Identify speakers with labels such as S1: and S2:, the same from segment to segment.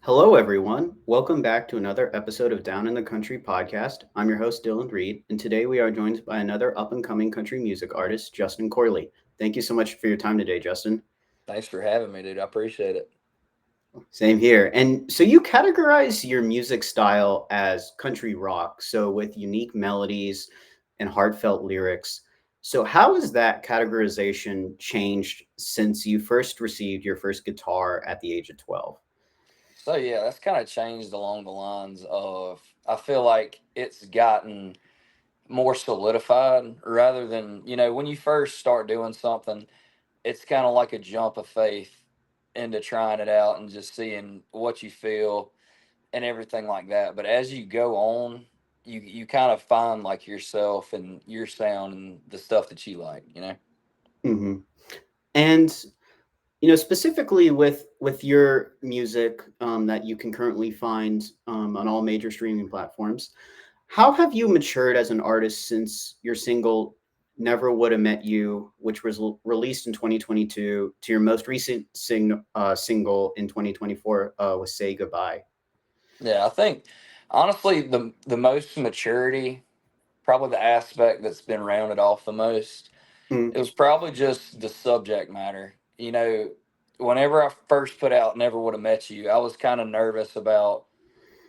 S1: Hello, everyone. Welcome back to another episode of Down in the Country podcast. I'm your host, Dylan Reed, and today we are joined by another up and coming country music artist, Justin Corley. Thank you so much for your time today, Justin.
S2: Thanks for having me, dude. I appreciate it.
S1: Same here. And so you categorize your music style as country rock, so with unique melodies and heartfelt lyrics. So, how has that categorization changed since you first received your first guitar at the age of 12?
S2: So yeah, that's kind of changed along the lines of I feel like it's gotten more solidified rather than, when you first start doing something, it's kind of like a jump of faith into trying it out and just seeing what you feel and everything like that. But as you go on, you kind of find like yourself and your sound and the stuff that you like.
S1: Hmm. And specifically with your music that you can currently find on all major streaming platforms, how have you matured as an artist since your single "Never Would Have Met You," which was released in 2022, to your most recent single in 2024 with "Say Goodbye"?
S2: Yeah, I think honestly the most maturity, probably the aspect that's been rounded off the most,
S1: Mm,
S2: it was probably just the subject matter. Whenever I first put out Never Would Have Met You, I was kind of nervous about,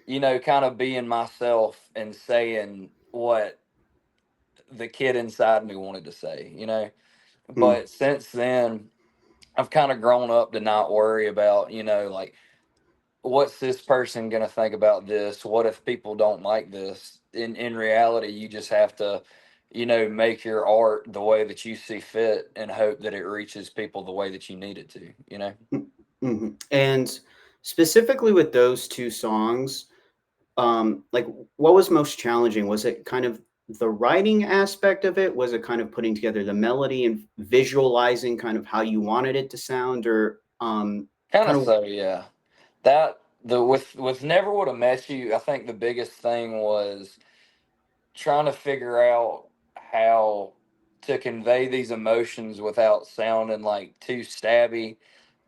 S2: kind of being myself and saying what the kid inside me wanted to say.
S1: mm,
S2: But since then, I've kind of grown up to not worry about, like, what's this person going to think about this? What if people don't like this? In reality, you just have to, make your art the way that you see fit and hope that it reaches people the way that you need it to.
S1: mm, mhm. And specifically with those two songs, like, what was most challenging? Was it kind of the writing aspect of it? Was it kind of putting together the melody and visualizing kind of how you wanted it to sound, or
S2: Kind
S1: kind
S2: of
S1: of
S2: so, yeah. That the with Never Would Have Met You, I think the biggest thing was trying to figure out how to convey these emotions without sounding like too stabby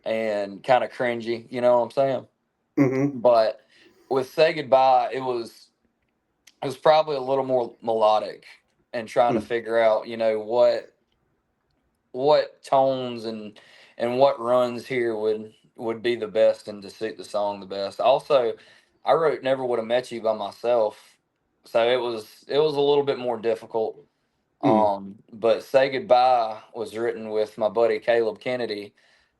S2: and kind of cringy. You know what I'm saying?
S1: hmm
S2: But with Say Goodbye, it was probably a little more melodic and trying to figure out, what tones and what runs here would be the best and to suit the song the best. Also, I wrote Never Would Have Met You by myself, so it was a little bit more difficult.
S1: mm
S2: But Say Goodbye was written with my buddy Caleb Kennedy,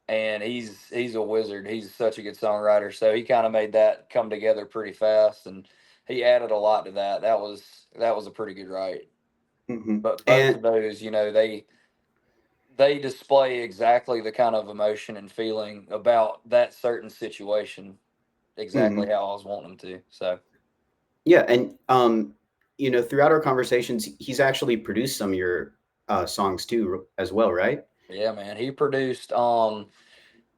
S2: and he's a wizard. He's such a good songwriter. So he kind of made that come together pretty fast, and he added a lot to that. That was a pretty good write. But both
S1: and
S2: of those, they display exactly the kind of emotion and feeling about that certain situation, exactly
S1: mhm.
S2: how I was wanting them to. So
S1: Yeah, and throughout our conversations, he's actually produced some of your songs too, as well, right?
S2: yeah, man, he produced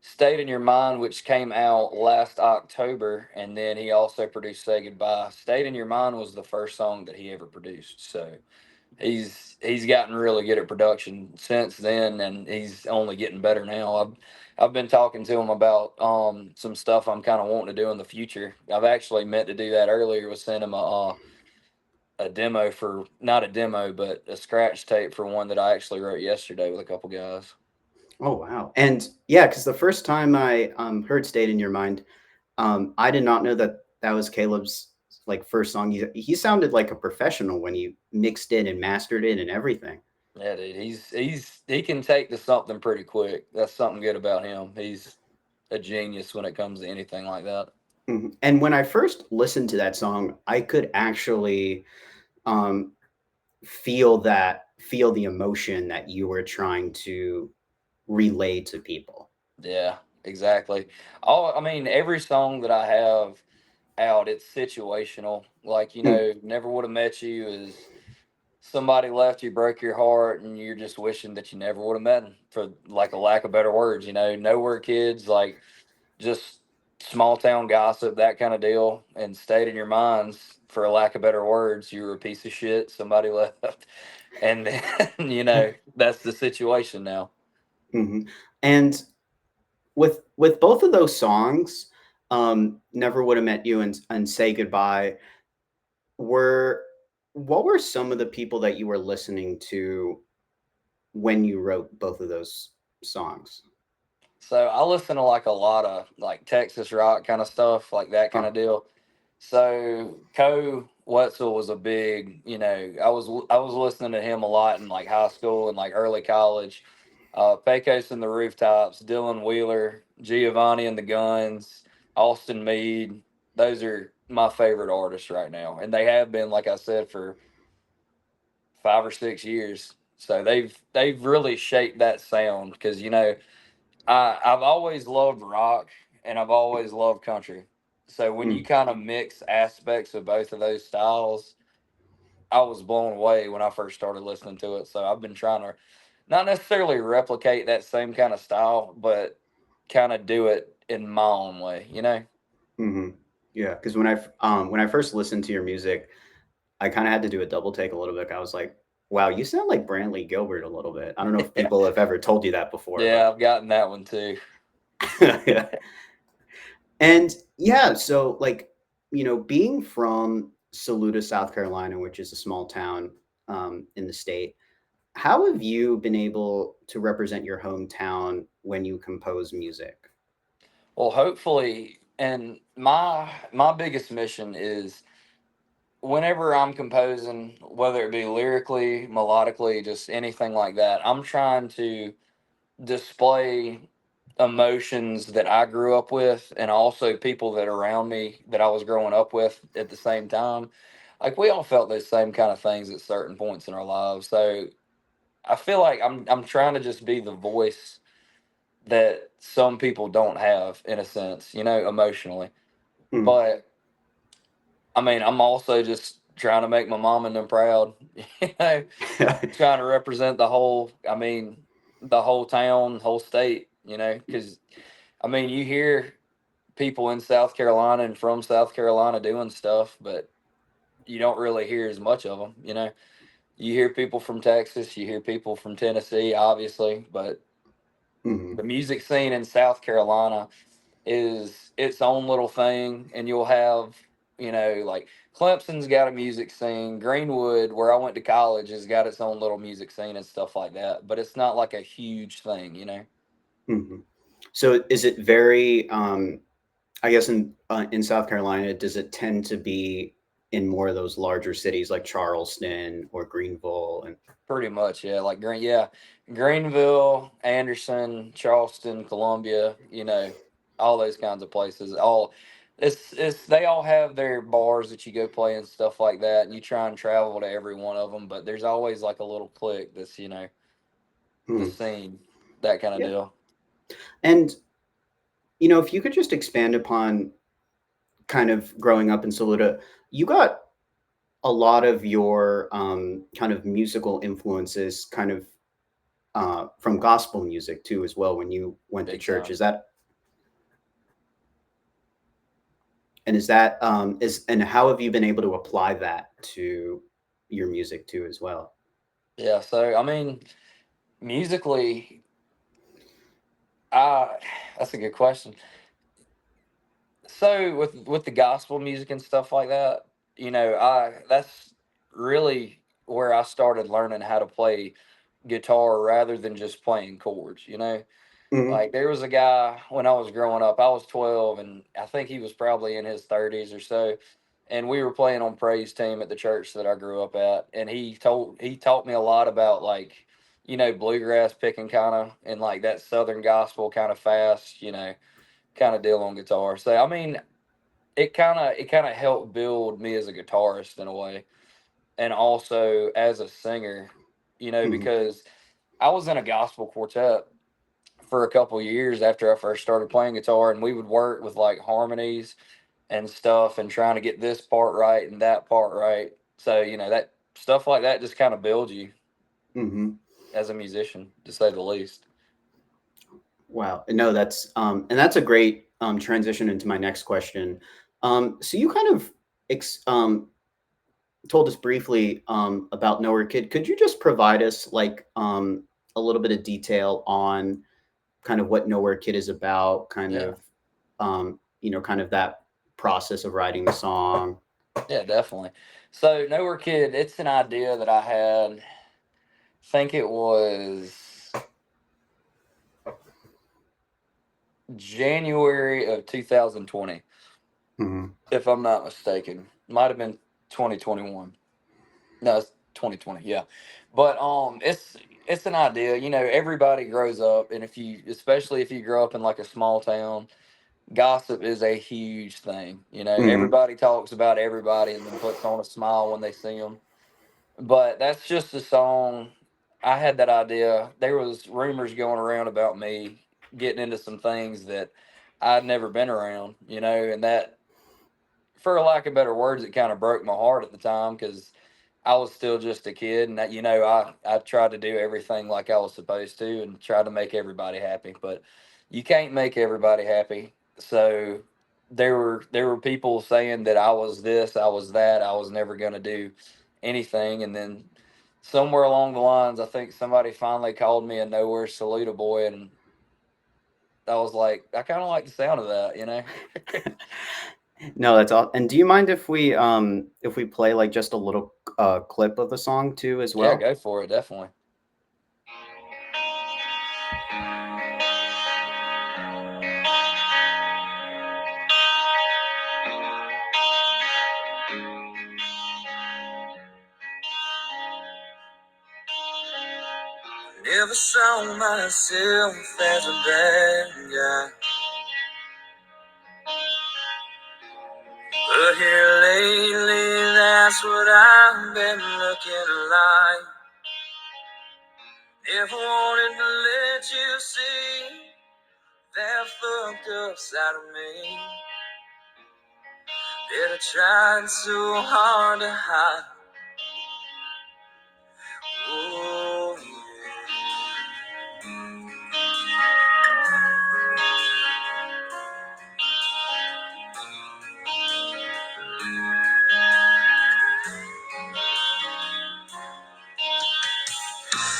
S2: Stayed in Your Mind, which came out last October, and then he also produced Say Goodbye. Stayed in Your Mind was the first song that he ever produced. So he's gotten really good at production since then, and he's only getting better now. I've been talking to him about some stuff I'm kind of wanting to do in the future. I've actually meant to do that earlier, was send him a demo for, not a demo, but a scratch tape for one that I actually wrote yesterday with a couple guys.
S1: Oh wow! And yeah, because the first time I heard "Stayed in Your Mind," I did not know that that was Caleb's like first song. He sounded like a professional when he mixed it and mastered it and everything.
S2: Yeah, dude, he can take to something pretty quick. That's something good about him. He's a genius when it comes to anything like that.
S1: And when I first listened to that song, I could actually um, feel the emotion that you were trying to relay to people.
S2: Yeah, exactly. I mean, every song that I have out, it's situational. Like,
S1: Mm,
S2: Never Would Have Met You is somebody left you, broke your heart, and you're just wishing that you never would have met them, for like a lack of better words. Nowhere kids, like, just small town gossip, that kind of deal. And Stayed in Your Minds, for a lack of better words, you were a piece of shit, somebody left. And then, that's the situation now.
S1: mhm. And with both of those songs, Never Would Have Met You and Say Goodbye were what were some of the people that you were listening to when you wrote both of those songs?
S2: So I listen to like a lot of like Texas rock kind of stuff, like that kind
S1: Huh.
S2: of deal. So Co Wetzel was a big, I was listening to him a lot in like high school and like early college. Pecos and the Rooftops, Dylan Wheeler, Giovanni and the Guns, Austin Mead. Those are my favorite artists right now, and they have been, like I said, for 5 or 6 years. So they've really shaped that sound because I've always loved rock and I've always loved country. So when you
S1: Mm,
S2: kind of mix aspects of both of those styles, I was blown away when I first started listening to it. So I've been trying to not necessarily replicate that same kind of style, but kind of do it in my own way.
S1: hmm. Yeah, because when I first listened to your music, I kind of had to do a double take a little bit. I was like, "Wow, you sound like Brantley Gilbert a little bit." I don't know if
S2: Yeah.
S1: people have ever told you that before,
S2: Yeah, I've gotten that one too.
S1: but yeah. And yeah, so like, being from Saluda, South Carolina, which is a small town in the state, how have you been able to represent your hometown when you compose music?
S2: Well, hopefully, and my biggest mission is whenever I'm composing, whether it be lyrically, melodically, just anything like that, I'm trying to display emotions that I grew up with and also people that are around me that I was growing up with at the same time. Like we all felt those same kind of things at certain points in our lives. So I feel like I'm trying to just be the voice that some people don't have in a sense, emotionally.
S1: Hmm.
S2: But I mean, I'm also just trying to make my mom and them proud, you know, trying to represent the whole town, whole state, because I mean, you hear people in South Carolina and from South Carolina doing stuff, but you don't really hear as much of them. You hear people from Texas, you hear people from Tennessee, obviously, but
S1: Hmm.
S2: the music scene in South Carolina is its own little thing, and you'll have, like Clemson's got a music scene, Greenwood, where I went to college, has got its own little music scene and stuff like that, but it's not like a huge thing.
S1: Hmm. So is it very, I guess in South Carolina, does it tend to be in more of those larger cities like Charleston or Greenville? And
S2: Pretty much, yeah. Like Greenville, Anderson, Charleston, Columbia, all those kinds of places. All it's they all have their bars that you go play and stuff like that, and you try and travel to every one of them. But there's always like a little clique that's the
S1: hmm,
S2: scene, that kind of
S1: yeah,
S2: deal.
S1: and if you could just expand upon kind of growing up in Saluda, you got a lot of your kind of musical influences kind of from gospel music too as well when you went to
S2: Big
S1: church.
S2: time.
S1: Is that how have you been able to apply that to your music too as well?
S2: Yeah. So I mean, musically, uh that's a good question. So with the gospel music and stuff like that, I that's really where I started learning how to play guitar rather than just playing chords.
S1: Hmm.
S2: Like there was a guy when I was growing up, I was 12 and I think he was probably in his 30s or so, and we were playing on praise team at the church that I grew up at, and he taught me a lot about like bluegrass picking kind of and like that southern gospel kind of fast, kind of deal on guitar. So I mean, it kind of helped build me as a guitarist in a way, and also as a singer,
S1: Hmm.
S2: because I was in a gospel quartet for a couple years after I first started playing guitar, and we would work with like harmonies and stuff, and trying to get this part right and that part right. So that stuff like that just kind of builds you
S1: Hmm.
S2: as a musician, to say the least.
S1: Wow. No, that's a great transition into my next question. So you kind of told us briefly about Nowhere Kid. Could you just provide us like a little bit of detail on kind of what Nowhere Kid is about, kind
S2: Yeah.
S1: of kind of that process of writing the song?
S2: Yeah, definitely. So, Nowhere Kid, it's an idea that I had, think it was January of 2020,
S1: Hmm.
S2: if I'm not mistaken. Might have been 2021. No, it's 2020. Yeah, but it's an idea. Everybody grows up, and if you, especially if you grow up in like a small town, gossip is a huge thing.
S1: Hmm.
S2: Everybody talks about everybody, and then puts on a smile when they see them. But that's just a song. I had that idea. There was rumors going around about me getting into some things that I'd never been around, and that, for lack of better words, it kind of broke my heart at the time because I was still just a kid, and that I tried to do everything like I was supposed to, and try to make everybody happy, but you can't make everybody happy. So there were people saying that I was this, I was that, I was never going to do anything, and then somewhere along the lines, I think somebody finally called me a nowhere Saluda boy, and I was like, I kind of like the sound of that.
S1: No, that's all. And do you mind if we play like just a little clip of the song too as
S2: Yeah,
S1: well?
S2: go for it, definitely.
S3: Never saw myself as a bad guy, but here lately, that's what I've been looking like. Never wanted to let you see that fucked up side of me that I tried so hard to hide. Oh,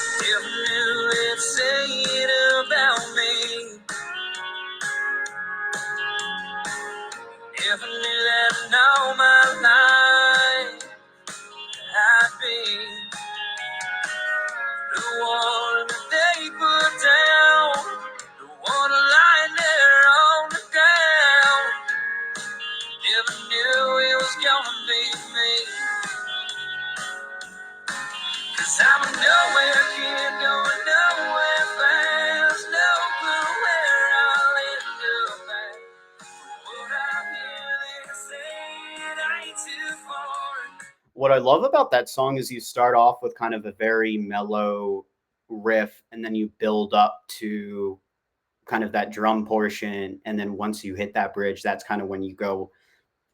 S3: if I knew it said about me, if I knew that all my life I'd be the one that they put down, the one lying there on the ground. Never knew it was gonna be me, 'cause I'm a nowhere kid going nowhere fast. No clue where I'll end up at. What I hear they say, it ain't too far.
S1: What I love about that song is you start off with kind of a very mellow riff, and then you build up to kind of that drum portion, and then once you hit that bridge, that's kind of when you go.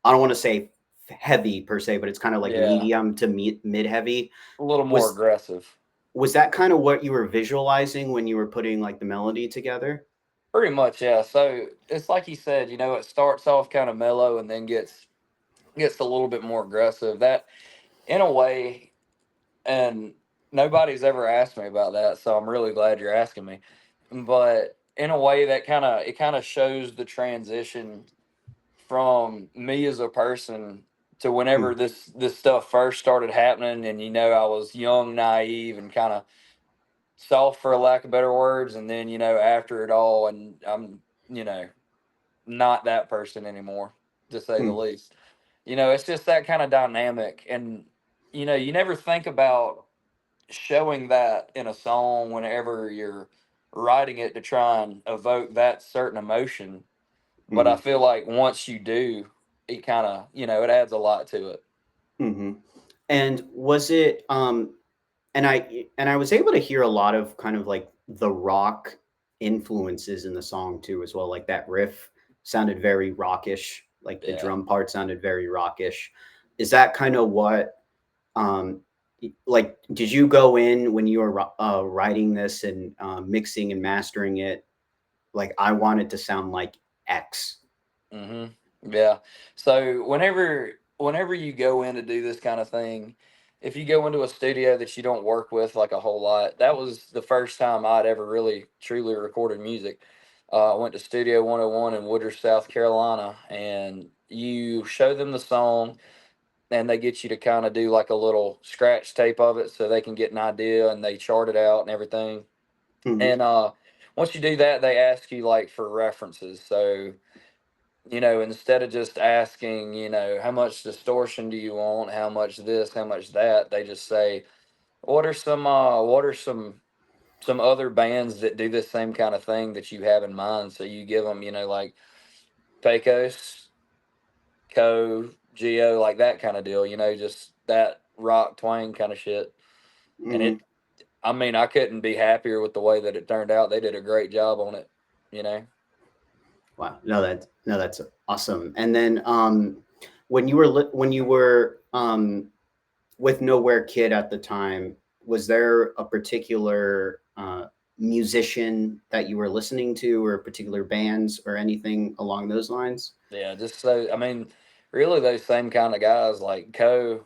S1: I don't want to say heavy per se, but it's kind of like
S2: Yeah,
S1: medium to mid heavy.
S2: a little more
S1: Was
S2: aggressive.
S1: was that kind of what you were visualizing when you were putting like the melody together?
S2: Pretty much, yeah. So it's like you said, it starts off kind of mellow and then gets a little bit more aggressive. That, in a way, and nobody's ever asked me about that, so I'm really glad you're asking me. But in a way, that kind of shows the transition from me as a person to whenever
S1: Hmm.
S2: this stuff first started happening, and I was young, naive, and kind of soft, for lack of better words, and then after it all, and I'm you know not that person anymore, to say the
S1: Hmm.
S2: least. It's just that kind of dynamic. And, you never think about showing that in a song whenever you're writing it to try and evoke that certain emotion. But I
S1: Hmm.
S2: feel like once you do, it kind of, it adds a lot to it.
S1: Hmm. And was it and I was able to hear a lot of kind of like the rock influences in the song too as well. Like that riff sounded very rockish, like the
S2: Yeah.
S1: drum part sounded very rockish. Is that kind of what like did you go in when you were writing this and mixing and mastering it like I want it to sound like X?
S2: hmm Yeah. So whenever you go in to do this kind of thing, if you go into a studio that you don't work with like a whole lot, that was the first time I'd ever really truly recorded music. I went to Studio 101 in Woodruff, South Carolina, and you show them the song, and they get you to kind of do like a little scratch tape of it so they can get an idea, and they chart it out and everything.
S1: Hmm.
S2: And once you do that, they ask you like for references. So, instead of just asking, how much distortion do you want, how much this, how much that, they just say, what are some other bands that do this same kind of thing that you have in mind? So you give them, like Pecos, Co, Geo, like that kind of deal, just that rock twang kind of shit. And
S1: Hmm.
S2: I mean, I couldn't be happier with the way that it turned out. They did a great job on it, you know.
S1: Wow. No, that's awesome. And then when you were with Nowhere Kid at the time, was there a particular musician that you were listening to, or particular bands, or anything along those lines?
S2: Yeah, just so I mean, really those same kind of guys like Co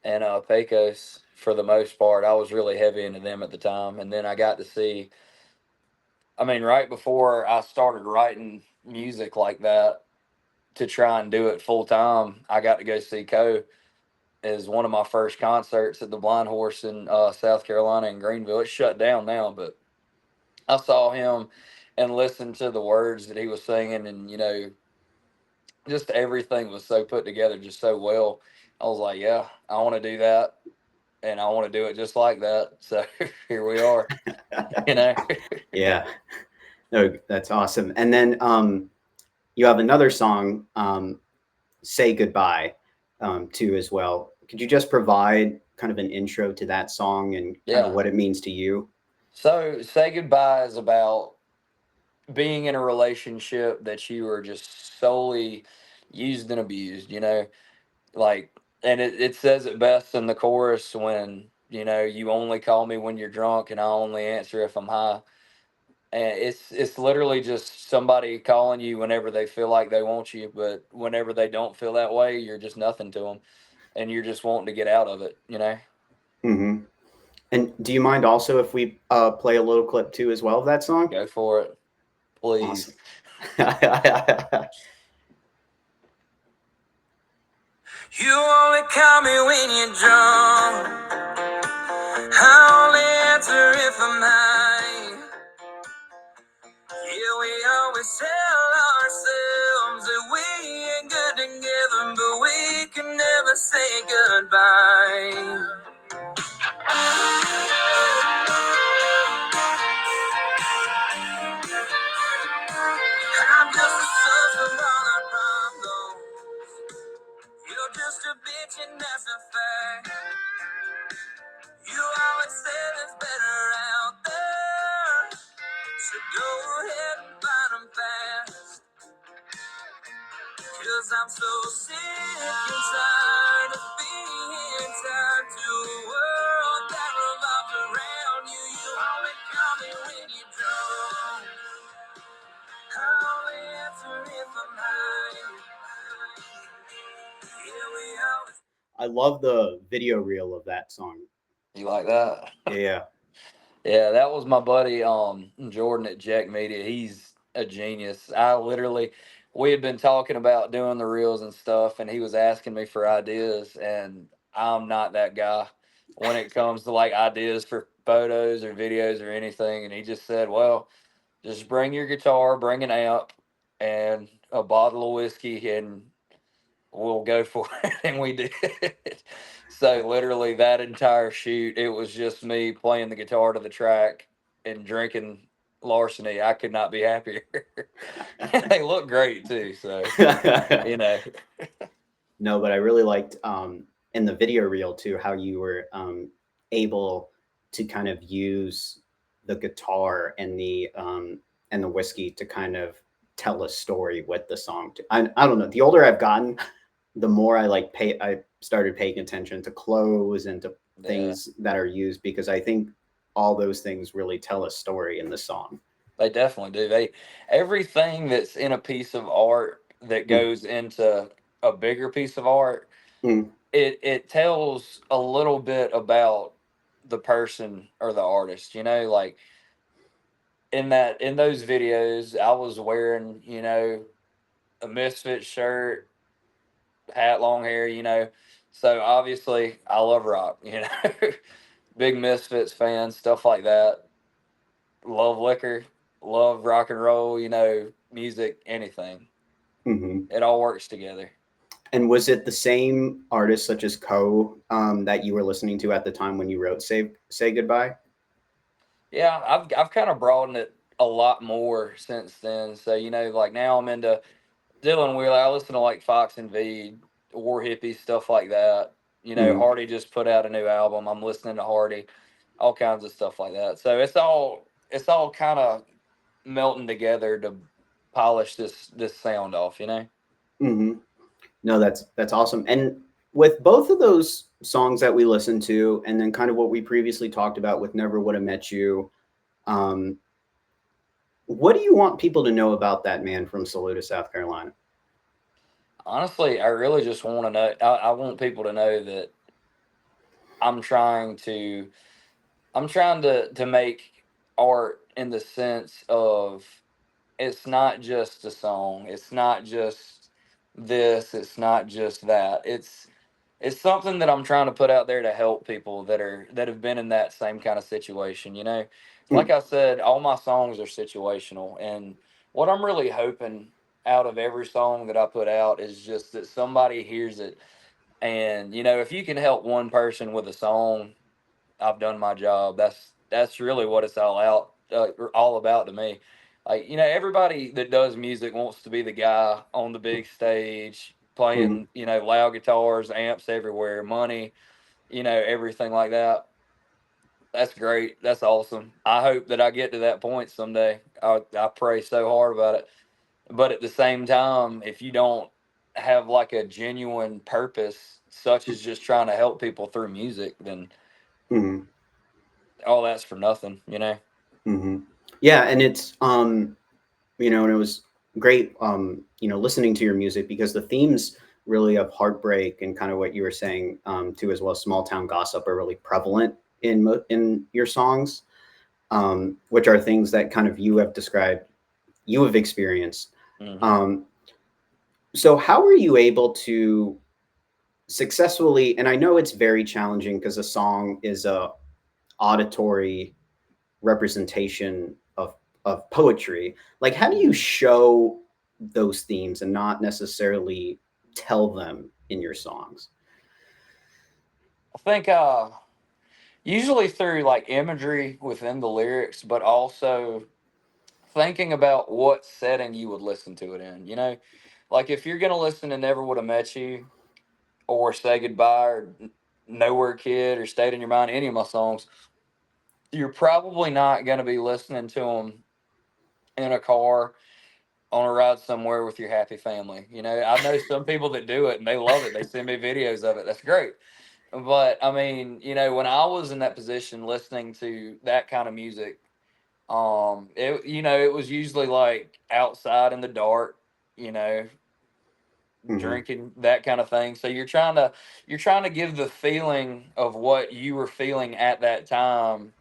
S2: and Pecos for the most part. I was really heavy into them at the time, and then I got to see. I mean, right before I started writing music like that to try and do it full time, I got to go see Co as one of my first concerts at the Blind Horse in South Carolina in Greenville. It's shut down now, but I saw him and listened to the words that he was singing, and just everything was so put together, just so well. I was like, yeah, I want to do that, and I want to do it just like that. So here we are, you know.
S1: Yeah. No, that's awesome. And then you have another song, "Say Goodbye," too, as well. Could you just provide kind of an intro to that song and kind of
S2: Yeah.
S1: what it means to you?
S2: So say goodbye is about being in a relationship that you are just solely used and abused. Like, and it says it best in the chorus when you only call me when you're drunk, and I only answer if I'm high. And it's literally just somebody calling you whenever they feel like they want you, but whenever they don't feel that way, you're just nothing to them, and you're just wanting to get out of it.
S1: Hmm. And do you mind also if we play a little clip too as well of that song?
S2: Go for it,
S1: Awesome.
S2: please.
S3: You only call me when you're drunk. I only answer if I'm high. Yeah, we always tell ourselves that we ain't good together, but we can never say goodbye. I'm just a source of all our problems. You're just a bitch and that's a fact. You always say it's better out there, so go ahead and find them fast. Cause I'm so sick and tired of being tied to a world that revolves around you. You only call me when you're drunk. I only answer if I'm high. Yeah, we always.
S1: I love the video reel of that song.
S2: You like that?
S1: Yeah.
S2: Yeah, that was my buddy Jordan at Jack Media. He's a genius. We had been talking about doing the reels and stuff, and he was asking me for ideas, and I'm not that guy when it comes to like ideas for photos or videos or anything. And he just said, "Well, just bring your guitar, bring an amp, and a bottle of whiskey, and we'll go for it." And we did. So literally that entire shoot, it was just me playing the guitar to the track and drinking larceny. I could not be happier. They look great too. So, you know,
S1: No, but I really liked in the video reel too how you were able to kind of use the guitar and the whiskey to kind of tell a story with the song. I don't know. The older I've gotten, the more I started paying attention to clothes and to
S2: yeah,
S1: things that are used, because I think all those things really tell a story in the song.
S2: they definitely do. Everything that's in a piece of art that
S1: Mm,
S2: goes into a bigger piece of art,
S1: mm,
S2: it tells a little bit about the person or the artist, like in those videos, I was wearing, a Misfit shirt, hat, long hair, So obviously, I love rock, Big Misfits fan, stuff like that. Love liquor, love rock and roll, music, anything.
S1: Hmm.
S2: It all works together.
S1: And was it the same artists such as that you were listening to at the time when you wrote Say Goodbye?
S2: Yeah, I've kind of broadened it a lot more since then. So, like now I'm into Dylan Wheeler. I listen to like Fox and V, War Hippies, stuff like that.
S1: Hmm.
S2: Hardy just put out a new album. I'm listening to Hardy, all kinds of stuff like that. So it's all kind of melting together to polish this sound off.
S1: Hmm. No, that's awesome. And with both of those songs that we listened to, and then kind of what we previously talked about with Never Would Have Met You, um, what do you want people to know about that man from Saluda, South Carolina?
S2: Honestly, I really just want to know. I want people to know that I'm trying to I'm trying to make art in the sense of it's not just a song. It's not just this. It's not just that. It's something that I'm trying to put out there to help people that have been in that same kind of situation. Like
S1: Mm,
S2: I said, all my songs are situational, and what I'm really hoping out of every song that I put out is just that somebody hears it, and if you can help one person with a song, I've done my job. That's really what it's all about to me. Like everybody that does music wants to be the guy on the big stage
S1: mm,
S2: playing loud guitars, amps everywhere, money, everything like that. That's great. That's awesome. I hope that I get to that point someday. I pray so hard about it. But at the same time, if you don't have like a genuine purpose, such as just trying to help people through music, then
S1: mm,
S2: all that's for nothing.
S1: mm. Yeah, and and it was great, listening to your music because the themes really of heartbreak and kind of what you were saying too, as well as small town gossip, are really prevalent in your songs, which are things that kind of you have described, you have experienced.
S2: Hmm.
S1: Um, so how are you able to successfully? And I know it's very challenging because a song is a auditory representation of poetry. Like, how do you
S2: Hmm.
S1: show those themes and not necessarily tell them in your songs?
S2: I think usually through like imagery within the lyrics, but also thinking about what setting you would listen to it in. Like if you're gonna listen to Never Would Have Met You or Say Goodbye or Nowhere Kid or Stayed in Your Mind, any of my songs, you're probably not gonna be listening to them in a car on a ride somewhere with your happy family. I know some people that do it and they love it. They send me videos of it. That's great. But I mean, when I was in that position listening to that kind of music, it was usually like outside in the dark, you know,
S1: Hmm.
S2: drinking, that kind of thing. So you're trying to give the feeling of what you were feeling at that time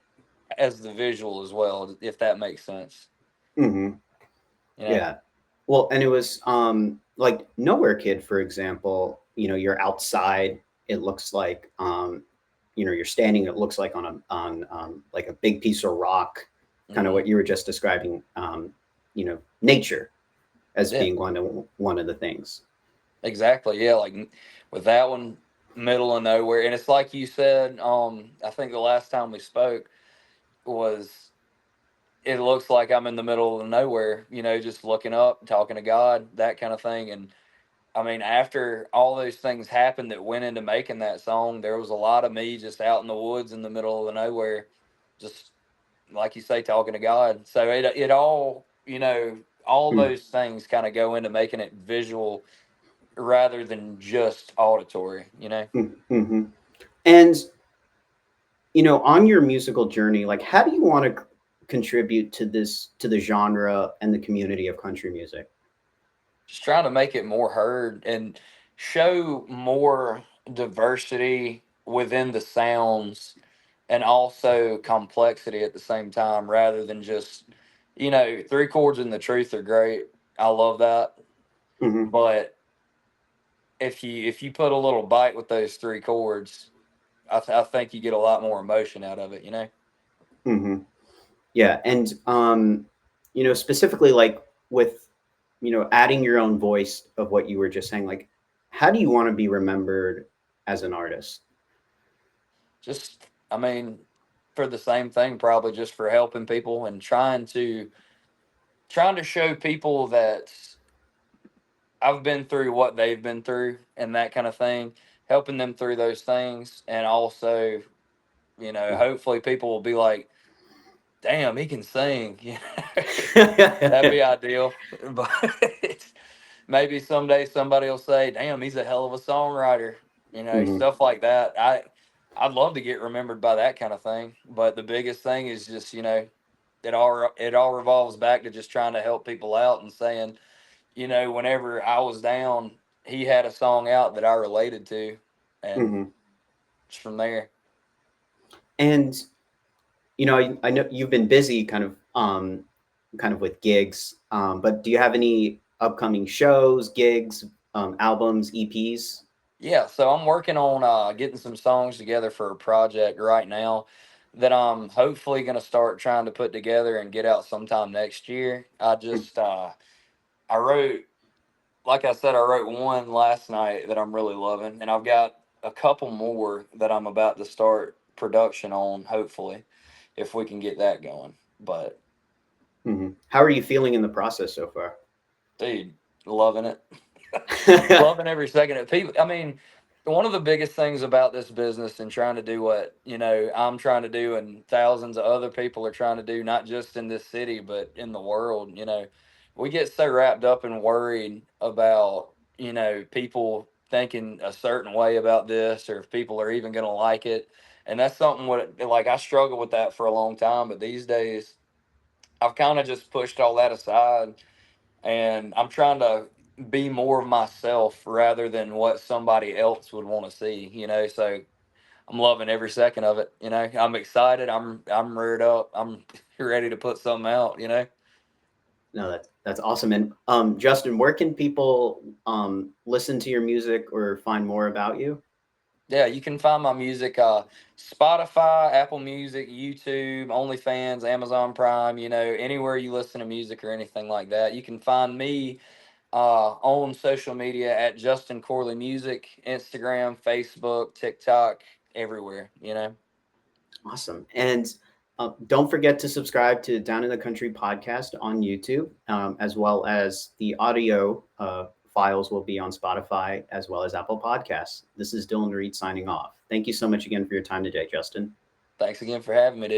S2: as the visual as well, if that makes sense.
S1: Hmm.
S2: You know.
S1: Yeah. Well, and it was like Nowhere Kid, for example, you're outside, it looks like you're standing, it looks like on like a big piece of rock, kind of
S2: Hmm.
S1: what you were just describing, nature as
S2: Yeah,
S1: being one of the things.
S2: exactly. Yeah, like with that one, middle of nowhere, and it's like you said. I think the last time we spoke was it looks like I'm in the middle of nowhere, just looking up, talking to God, that kind of thing. And I mean, after all those things happened that went into making that song, there was a lot of me just out in the woods in the middle of the nowhere, just like you say, talking to God. So it all
S1: Mm,
S2: those things kind of go into making it visual rather than just auditory.
S1: mm, mhm. And on your musical journey, like, how do you want to contribute to the genre and the community of country music?
S2: Just trying to make it more heard and show more diversity within the sounds and also complexity at the same time rather than just Three chords and the truth are great. I love that.
S1: Hmm.
S2: But if you put a little bite with those three chords, I think you get a lot more emotion out of it.
S1: Hmm. Yeah, and specifically like with adding your own voice of what you were just saying, like how do you want to be remembered as an artist?
S2: Just, I mean, for the same thing, probably just for helping people and trying to show people that I've been through what they've been through and that kind of thing, helping them through those things, and also, hopefully people will be like, "Damn, he can sing." That'd be ideal. But maybe someday somebody will say, "Damn, he's a hell of a songwriter."
S1: Hmm.
S2: Stuff like that. I'd love to get remembered by that kind of thing. But the biggest thing is just, it all revolves back to just trying to help people out and saying, whenever I was down, he had a song out that I related to, and
S1: Hmm.
S2: just from there.
S1: And I know you've been busy kind of with gigs, but do you have any upcoming shows, gigs, albums, EPs?
S2: Yeah, so I'm working on getting some songs together for a project right now that I'm hopefully going to start trying to put together and get out sometime next year. I wrote, like I said, I wrote one last night that I'm really loving, and I've got a couple more that I'm about to start production on, hopefully, if we can get that going. But
S1: Hmm. How are you feeling in the process so far?
S2: dude, loving it. Loving every second of people. I mean, one of the biggest things about this business and trying to do what, I'm trying to do and thousands of other people are trying to do, not just in this city, but in the world, we get so wrapped up and worried about, people thinking a certain way about this or if people are even going to like it. And that's something like I struggle with that for a long time, but these days I've kind of just pushed all that aside and I'm trying to be more of myself rather than what somebody else would want to see. So I'm loving every second of it. I'm excited. I'm reared up. I'm ready to put something out.
S1: No, that's awesome. And Justin, where can people listen to your music or find more about you?
S2: Yeah, you can find my music Spotify, Apple Music, YouTube, OnlyFans, Amazon Prime, anywhere you listen to music or anything like that. You can find me on social media at Justin Corley Music, Instagram, Facebook, TikTok, everywhere.
S1: Awesome. And don't forget to subscribe to Down in the Country podcast on YouTube, as well as the audio files will be on Spotify as well as Apple Podcasts. This is Dylan Reed signing off. Thank you so much again for your time today, Justin.
S2: Thanks again for having me, dude.